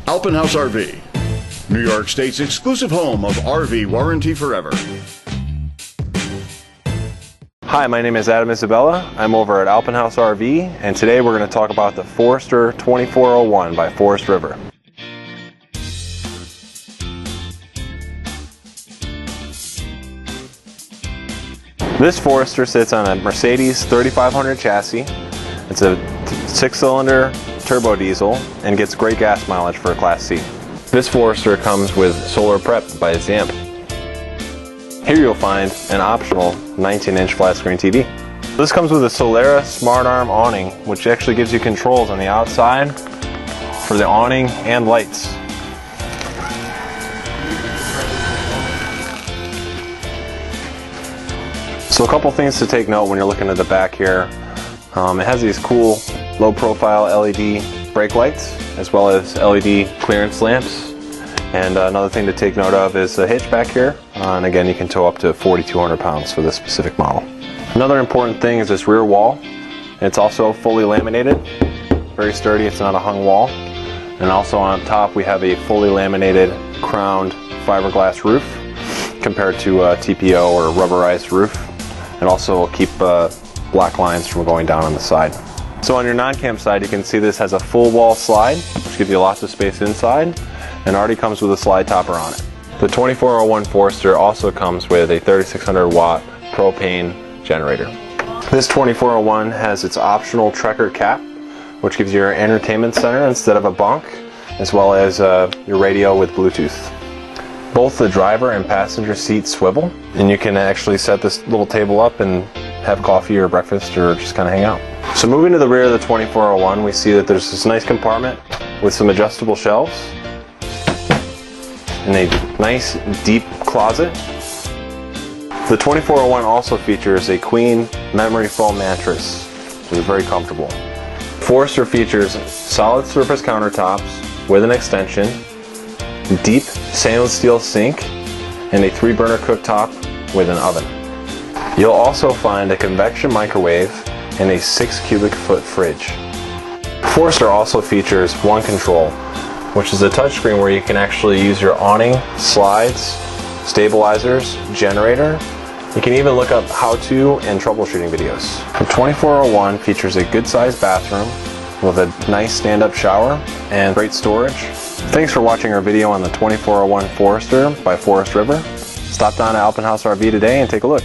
Alpin House RV, New York State's exclusive home of RV warranty forever. Hi, my name is Adam Isabella. I'm over at Alpin House RV, and today we're going to talk about the Forester 2401 by Forest River. This Forester sits on a Mercedes 3500 chassis. It's a 6-cylinder turbo diesel and gets great gas mileage for a Class C. This Forester comes with solar prep by Zamp. Here you'll find an optional 19-inch flat screen TV. This comes with a Solera Smart Arm awning, which actually gives you controls on the outside for the awning and lights. So a couple things to take note when you're looking at the back here. It has these cool low profile LED brake lights as well as LED clearance lamps. And another thing to take note of is the hitch back here. And again, you can tow up to 4,200 pounds for this specific model. Another important thing is this rear wall. It's also fully laminated, very sturdy, it's not a hung wall. And also on top we have a fully laminated crowned fiberglass roof compared to a TPO or rubberized roof. It also will keep black lines from going down on the side. So on your non-cam side, you can see this has a full wall slide, which gives you lots of space inside, and already comes with a slide topper on it. The 2401 Forester also comes with a 3600 watt propane generator. This 2401 has its optional Trekker cap, which gives you your entertainment center instead of a bunk, as well as your radio with Bluetooth. Both the driver and passenger seats swivel, and you can actually set this little table up and have coffee or breakfast or just kind of hang out. So moving to the rear of the 2401, we see that there's this nice compartment with some adjustable shelves and a nice deep closet. The 2401 also features a queen memory foam mattress, which is very comfortable. Forester features solid surface countertops with an extension, deep stainless steel sink, and a 3-burner cooktop with an oven. You'll also find a convection microwave and a 6 cubic foot fridge. Forester also features One Control, which is a touchscreen where you can actually use your awning, slides, stabilizers, generator. You can even look up how-to and troubleshooting videos. The 2401 features a good-sized bathroom with a nice stand-up shower and great storage. Thanks for watching our video on the 2401 Forester by Forest River. Stop down to Alpin House RV today and take a look.